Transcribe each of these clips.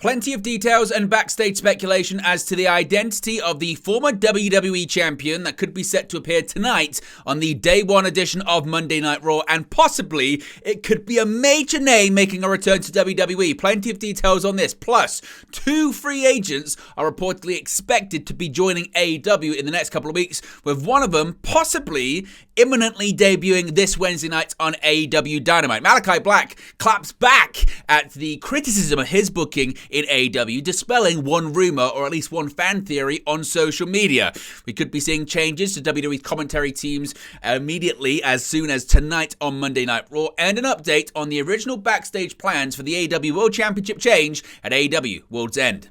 Plenty of details and backstage speculation as to the identity of the former WWE champion that could be set to appear tonight on the Day 1 edition of Monday Night Raw, and possibly it could be a major name making a return to WWE. Plenty of details on this. Plus, 2 free agents are reportedly expected to be joining AEW in the next couple of weeks, with one of them possibly imminently debuting this Wednesday night on AEW Dynamite. Malachi Black claps back at the criticism of his booking in AEW, dispelling one rumor or at least one fan theory on social media. We could be seeing changes to WWE's commentary teams immediately as soon as tonight on Monday Night Raw, and an update on the original backstage plans for the AEW World Championship change at AEW World's End.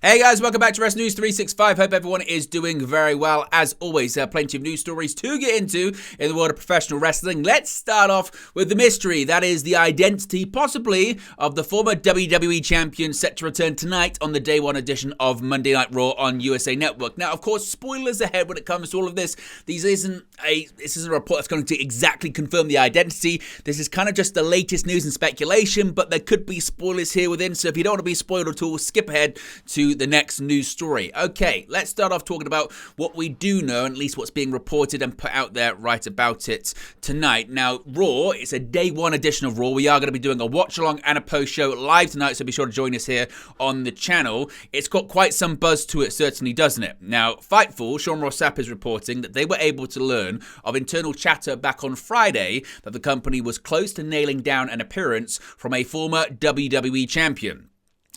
Hey guys, welcome back to Wrestling News 365. Hope everyone is doing very well. As always, plenty of news stories to get into in the world of professional wrestling. Let's start off with the mystery. That is the identity, possibly, of the former WWE champion set to return tonight on the Day 1 edition of Monday Night Raw on USA Network. Now, of course, spoilers ahead when it comes to all of this. This isn't a report that's going to exactly confirm the identity. This is kind of just the latest news and speculation, but there could be spoilers here within. So if you don't want to be spoiled at all, skip ahead to the next news story. Okay, let's start off talking about what we do know, at least what's being reported and put out there right about it tonight. Now, Raw, it's a Day 1 edition of Raw. We are going to be doing a watch-along and a post-show live tonight, so be sure to join us here on the channel. It's got quite some buzz to it, certainly, doesn't it? Now, Fightful, Sean Ross Sapp is reporting that they were able to learn of internal chatter back on Friday that the company was close to nailing down an appearance from a former WWE champion.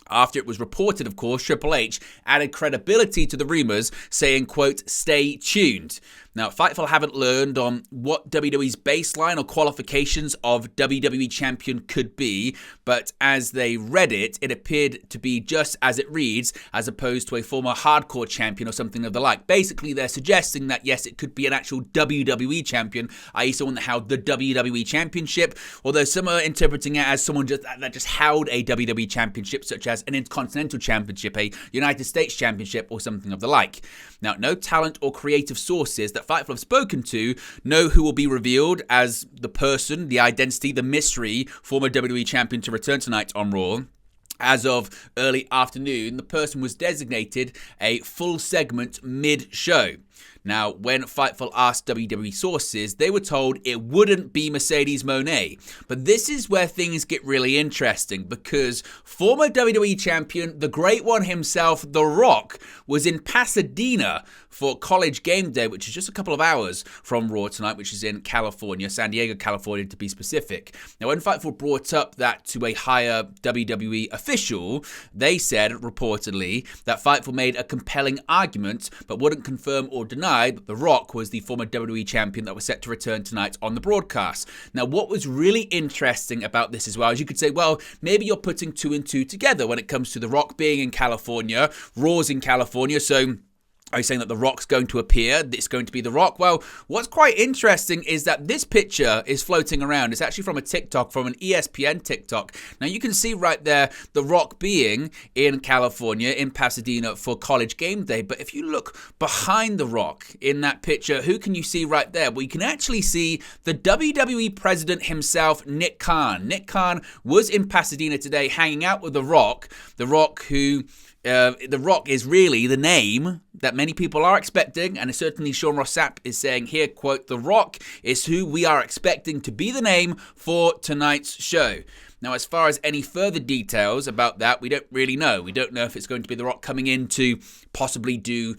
After it was reported, of course, Triple H added credibility to the rumors, saying, quote, "Stay tuned." Now, Fightful haven't learned on what WWE's baseline or qualifications of WWE champion could be, but as they read it, it appeared to be just as it reads, as opposed to a former hardcore champion or something of the like. Basically, they're suggesting that, yes, it could be an actual WWE champion, i.e. someone that held the WWE championship, although some are interpreting it as someone that just held a WWE championship, such as an Intercontinental Championship, a United States Championship, or something of the like. Now, no talent or creative sources that Fightful have spoken to know who will be revealed as the person, the identity, the mystery former WWE champion to return tonight on Raw. As of early afternoon, the person was designated a full segment mid-show. Now, when Fightful asked WWE sources, they were told it wouldn't be Mercedes Mone. But this is where things get really interesting, because former WWE champion, the great one himself, The Rock, was in Pasadena for College Game Day, which is just a couple of hours from Raw tonight, which is in California, San Diego, California, to be specific. Now, when Fightful brought up that to a higher WWE official, they said, reportedly, that Fightful made a compelling argument, but wouldn't confirm or deny that The Rock was the former WWE champion that was set to return tonight on the broadcast. Now, what was really interesting about this as well is you could say, well, maybe you're putting 2 and 2 together when it comes to The Rock being in California, Raw's in California, so are you saying that The Rock's going to appear? It's going to be The Rock? Well, what's quite interesting is that this picture is floating around. It's actually from a TikTok, from an ESPN TikTok. Now, you can see right there The Rock being in California, in Pasadena for College Game Day. But if you look behind The Rock in that picture, who can you see right there? Well, you can actually see the WWE president himself, Nick Khan. Nick Khan was in Pasadena today hanging out with The Rock. The Rock who... The Rock is really the name that many people are expecting, and certainly Sean Ross Sapp is saying here, quote, "The Rock is who we are expecting to be the name for tonight's show." Now, as far as any further details about that, we don't really know. We don't know if it's going to be The Rock coming in to possibly do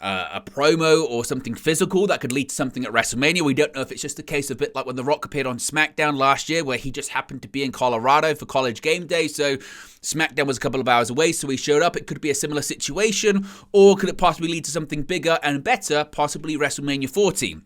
a promo or something physical that could lead to something at WrestleMania. We don't know if it's just a case of a bit like when The Rock appeared on SmackDown last year, where he just happened to be in Colorado for College Game Day, so SmackDown was a couple of hours away, so he showed up. It could be a similar situation, or could it possibly lead to something bigger and better, possibly WrestleMania 40?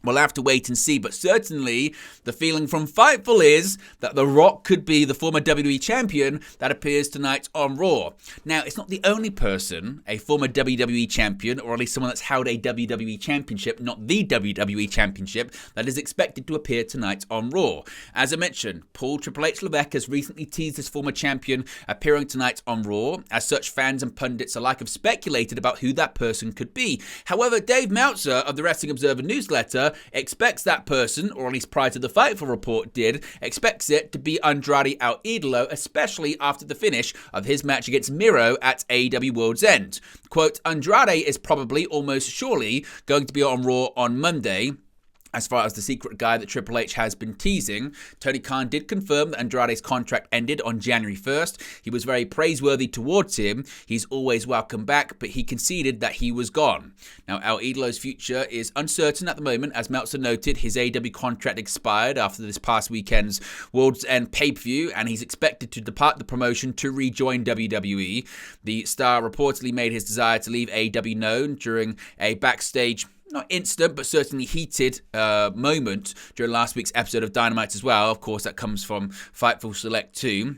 We'll have to wait and see, but certainly the feeling from Fightful is that The Rock could be the former WWE champion that appears tonight on Raw. Now, it's not the only person, a former WWE champion, or at least someone that's held a WWE championship, not the WWE championship, that is expected to appear tonight on Raw. As I mentioned, Paul Triple H Levesque has recently teased his former champion appearing tonight on Raw. As such, fans and pundits alike have speculated about who that person could be. However, Dave Meltzer of the Wrestling Observer newsletter expects that person, or at least prior to the Fightful report did, expects it to be Andrade El Idolo, especially after the finish of his match against Miro at AEW World's End. Quote, Andrade is probably, almost surely, going to be on Raw on Monday. As far as the secret guy that Triple H has been teasing, Tony Khan did confirm that Andrade's contract ended on January 1st. He was very praiseworthy towards him. He's always welcome back, but he conceded that he was gone. Now, El Idolo's future is uncertain at the moment. As Meltzer noted, his AEW contract expired after this past weekend's World's End pay-per-view, and he's expected to depart the promotion to rejoin WWE. The star reportedly made his desire to leave AEW known during a backstage not instant, but certainly heated moment during last week's episode of Dynamite as well. Of course, that comes from Fightful Select 2.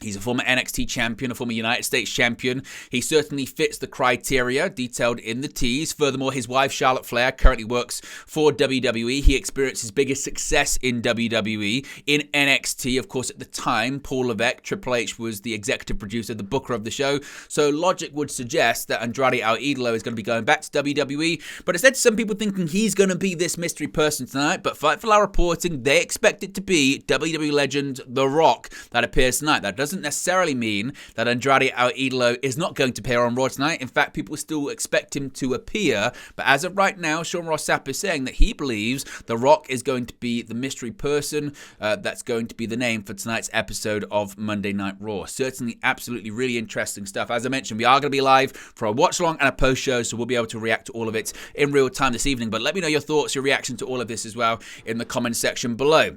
He's a former NXT champion, a former United States champion. He certainly fits the criteria detailed in the tease. Furthermore, his wife, Charlotte Flair, currently works for WWE. He experienced his biggest success in WWE, in NXT. Of course, at the time, Paul Levesque, Triple H, was the executive producer, the booker of the show. So logic would suggest that Andrade El Idolo is going to be going back to WWE. But instead, some people thinking he's going to be this mystery person tonight. But Fightful are reporting they expect it to be WWE legend The Rock that appears tonight. That doesn't necessarily mean that Andrade El Idolo is not going to appear on Raw tonight. In fact, people still expect him to appear. But as of right now, Sean Ross Sapp is saying that he believes The Rock is going to be the mystery person. That's going to be the name for tonight's episode of Monday Night Raw. Certainly, absolutely really interesting stuff. As I mentioned, we are going to be live for a watch-along and a post-show, so we'll be able to react to all of it in real time this evening. But let me know your thoughts, your reaction to all of this as well in the comment section below.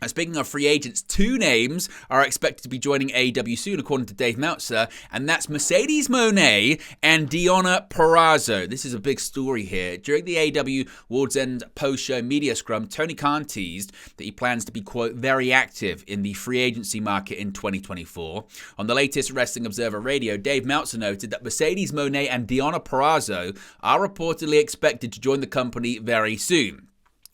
Speaking of free agents, 2 names are expected to be joining AEW soon, according to Dave Meltzer, and that's Mercedes Mone and Deonna Purrazzo. This is a big story here. During the AEW World's End post-show media scrum, Tony Khan teased that he plans to be, quote, very active in the free agency market in 2024. On the latest Wrestling Observer Radio, Dave Meltzer noted that Mercedes Mone and Deonna Purrazzo are reportedly expected to join the company very soon.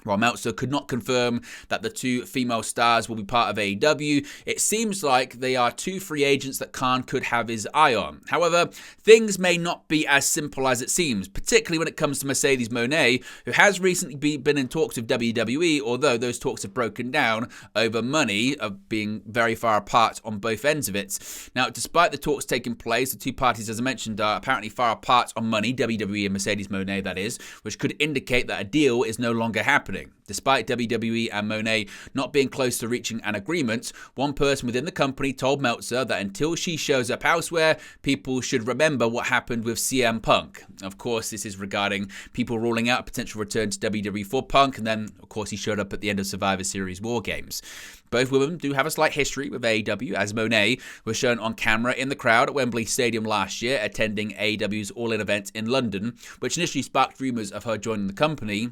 While Meltzer could not confirm that the 2 female stars will be part of AEW, it seems like they are 2 free agents that Khan could have his eye on. However, things may not be as simple as it seems, particularly when it comes to Mercedes Mone, who has recently been in talks with WWE, although those talks have broken down over money, of being very far apart on both ends of it. Now, despite the talks taking place, the 2 parties, as I mentioned, are apparently far apart on money, WWE and Mercedes Mone, that is, which could indicate that a deal is no longer happening. Despite WWE and Mone not being close to reaching an agreement, one person within the company told Meltzer that until she shows up elsewhere, people should remember what happened with CM Punk. Of course, this is regarding people ruling out a potential return to WWE for Punk, and then, of course, he showed up at the end of Survivor Series War Games. Both women do have a slight history with AEW, as Mone was shown on camera in the crowd at Wembley Stadium last year, attending AEW's All-In event in London, which initially sparked rumours of her joining the company.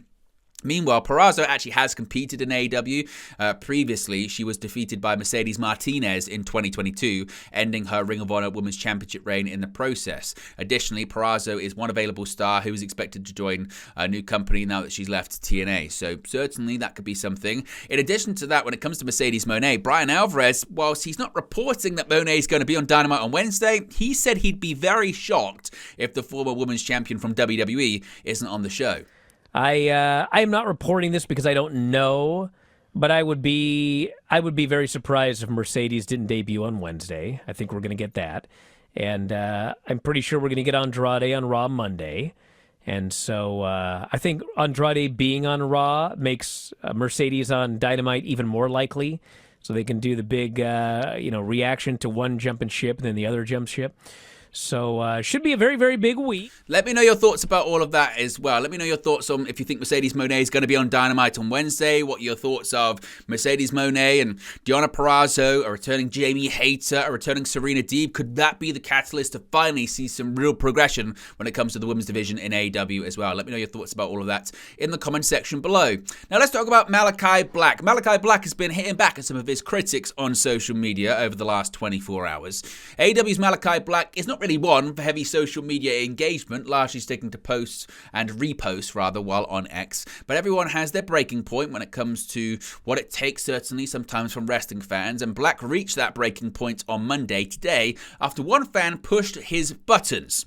Meanwhile, Purrazzo actually has competed in AEW. Previously, she was defeated by Mercedes Martinez in 2022, ending her Ring of Honor Women's Championship reign in the process. Additionally, Purrazzo is one available star who is expected to join a new company now that she's left TNA. So certainly that could be something. In addition to that, when it comes to Mercedes Mone, Brian Alvarez, whilst he's not reporting that Mone is going to be on Dynamite on Wednesday, he said he'd be very shocked if the former women's champion from WWE isn't on the show. I'm not reporting this because I don't know, but I would be very surprised if Mercedes didn't debut on Wednesday. I think we're going to get that. And I'm pretty sure we're going to get Andrade on Raw Monday. And so I think Andrade being on Raw makes Mercedes on Dynamite even more likely. So they can do the big reaction to one jumping ship and then the other jump ship. So should be a very, very big week. Let me know your thoughts about all of that as well. Let me know your thoughts on if you think Mercedes Mone is going to be on Dynamite on Wednesday, what your thoughts of Mercedes Mone and Deonna Purrazzo, a returning Jamie Hayter, a returning Serena Deeb. Could that be the catalyst to finally see some real progression when it comes to the women's division in AEW as well? Let me know your thoughts about all of that in the comment section below. Now let's talk about Malachi Black. Malachi Black has been hitting back at some of his critics on social media over the last 24 hours. AEW's Malachi Black is not really one for heavy social media engagement, largely sticking to posts and reposts rather while on X, but everyone has their breaking point when it comes to what it takes, certainly sometimes from wrestling fans, and Black reached that breaking point on Monday today after one fan pushed his buttons.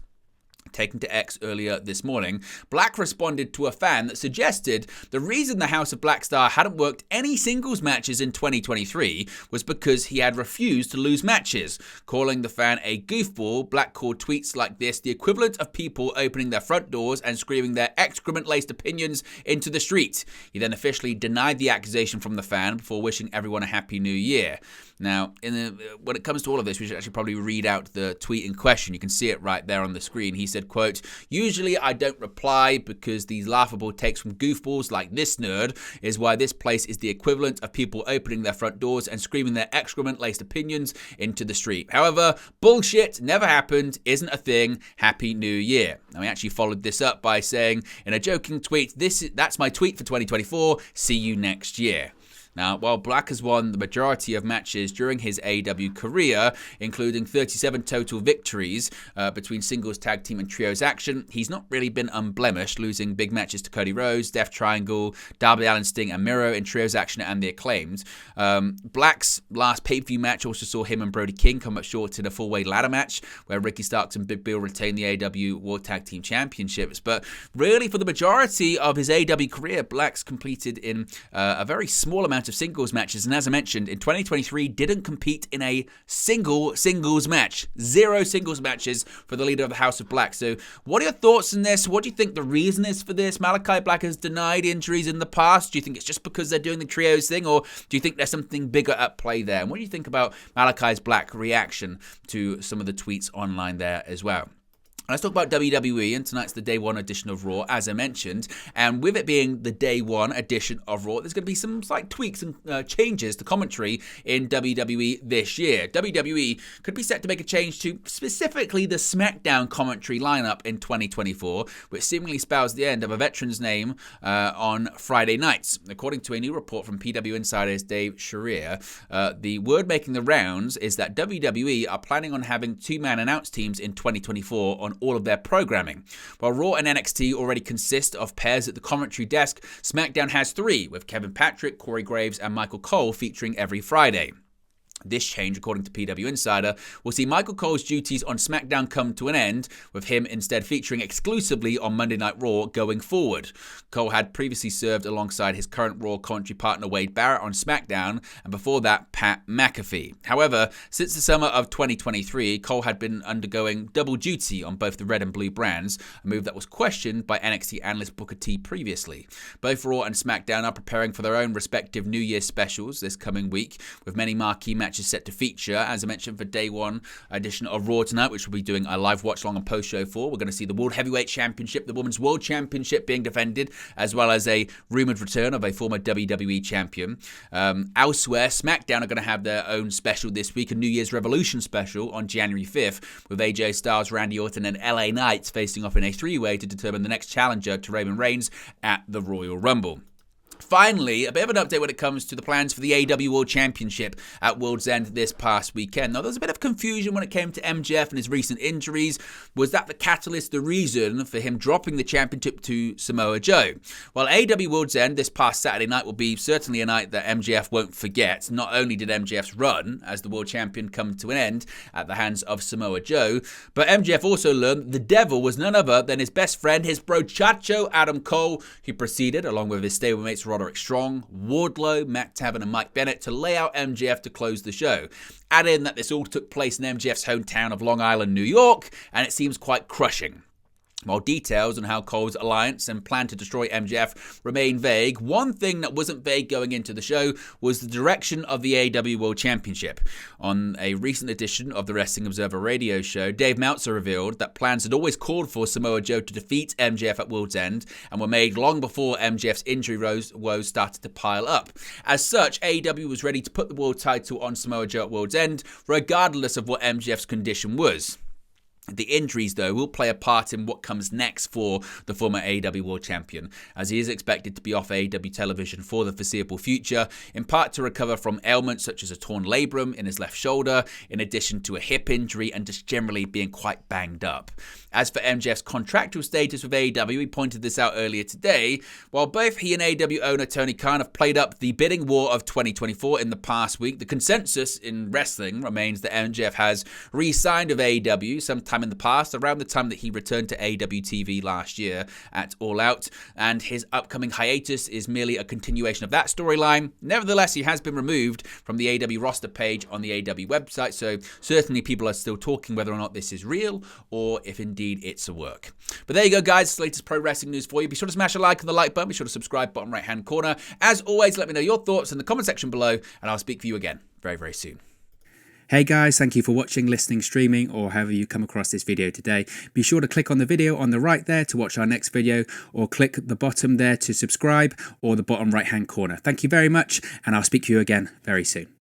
Taken to X earlier this morning, Black responded to a fan that suggested the reason the House of Black Star hadn't worked any singles matches in 2023 was because he had refused to lose matches. Calling the fan a goofball, Black called tweets like this the equivalent of people opening their front doors and screaming their excrement-laced opinions into the street. He then officially denied the accusation from the fan before wishing everyone a happy new year. Now, when it comes to all of this, we should actually probably read out the tweet in question. You can see it right there on the screen. He said, quote, "Usually I don't reply because these laughable takes from goofballs like this nerd is why this place is the equivalent of people opening their front doors and screaming their excrement-laced opinions into the street. However, bullshit never happened, isn't a thing. Happy New Year." Now, he actually followed this up by saying in a joking tweet, "That's my tweet for 2024. See you next year." Now, while Black has won the majority of matches during his AEW career, including 37 total victories between singles, tag team, and trios action, he's not really been unblemished, losing big matches to Cody Rhodes, Death Triangle, Darby Allin, Sting, and Miro in trios action and the Acclaimed. Black's last pay-per-view match also saw him and Brody King come up short in a four-way ladder match, where Ricky Starks and Big Bill retained the AEW World Tag Team Championships. But really, for the majority of his AEW career, Black's completed in a very small amount of singles matches, and as I mentioned, in 2023 didn't compete in a singles match. 0 singles matches for the leader of the House of Black. So what are your thoughts on this? What do you think the reason is for this? Malachi Black has denied injuries in the past. Do you think it's just because they're doing the trios thing, or do you think there's something bigger at play there? And what do you think about Malachi's Black reaction to some of the tweets online there as well? Let's talk about WWE, and tonight's the Day 1 edition of Raw, as I mentioned. And with it being the Day 1 edition of Raw, there's going to be some slight tweaks and changes to commentary in WWE this year. WWE could be set to make a change to specifically the SmackDown commentary lineup in 2024, which seemingly spells the end of a veteran's name on Friday nights. According to a new report from PW Insider's Dave Sharir, the word making the rounds is that WWE are planning on having two-man announce teams in 2024 on all of their programming. While Raw and NXT already consist of pairs at the commentary desk, SmackDown has 3, with Kevin Patrick, Corey Graves, and Michael Cole featuring every Friday. This change, according to PW Insider, will see Michael Cole's duties on SmackDown come to an end, with him instead featuring exclusively on Monday Night Raw going forward. Cole had previously served alongside his current Raw commentary partner Wade Barrett on SmackDown, and before that, Pat McAfee. However, since the summer of 2023, Cole had been undergoing double duty on both the red and blue brands, a move that was questioned by NXT analyst Booker T previously. Both Raw and SmackDown are preparing for their own respective New Year's specials this coming week, with many marquee matches set to feature. As I mentioned, for Day 1 edition of Raw tonight, which we'll be doing a live watch along and post show for, we're going to see the World Heavyweight Championship, the Women's World Championship being defended, as well as a rumored return of a former WWE champion. Elsewhere, SmackDown are going to have their own special this week, a New Year's Revolution special on January 5th, with AJ Styles, Randy Orton, and LA Knight facing off in a 3-way to determine the next challenger to Roman Reigns at the Royal Rumble. Finally, a bit of an update when it comes to the plans for the AEW World Championship at World's End this past weekend. Now, there was a bit of confusion when it came to MJF and his recent injuries. Was that the catalyst, the reason for him dropping the championship to Samoa Joe? Well, AEW World's End this past Saturday night will be certainly a night that MJF won't forget. Not only did MJF's run as the world champion come to an end at the hands of Samoa Joe, but MJF also learned that the devil was none other than his best friend, his brochacho Adam Cole, who proceeded, along with his stablemates Roderick Strong, Wardlow, Matt Taven, and Mike Bennett, to lay out MJF to close the show. Add in that this all took place in MJF's hometown of Long Island, New York, and it seems quite crushing. While details on how Cole's alliance and plan to destroy MJF remain vague, one thing that wasn't vague going into the show was the direction of the AEW World Championship. On a recent edition of the Wrestling Observer radio show, Dave Meltzer revealed that plans had always called for Samoa Joe to defeat MJF at World's End and were made long before MJF's injury woes started to pile up. As such, AEW was ready to put the world title on Samoa Joe at World's End, regardless of what MJF's condition was. The injuries, though, will play a part in what comes next for the former AEW World Champion, as he is expected to be off AEW television for the foreseeable future, in part to recover from ailments such as a torn labrum in his left shoulder, in addition to a hip injury and just generally being quite banged up. As for MJF's contractual status with AEW, he pointed this out earlier today. While both he and AEW owner Tony Khan have played up the bidding war of 2024 in the past week, the consensus in wrestling remains that MJF has re-signed with AEW sometime in the past, around the time that he returned to AEW TV last year at All Out, and his upcoming hiatus is merely a continuation of that storyline. Nevertheless, he has been removed from the AEW roster page on the AEW website, so certainly people are still talking whether or not this is real or if indeed it's a work. But there you go, guys. It's the latest pro wrestling news for you. Be sure to smash a like on the like button. Be sure to subscribe, bottom right hand corner. As always, let me know your thoughts in the comment section below, and I'll speak for you again very, very soon. Hey guys, thank you for watching, listening, streaming, or however you come across this video today. Be sure to click on the video on the right there to watch our next video, or click the bottom there to subscribe, or the bottom right hand corner. Thank you very much, and I'll speak to you again very soon.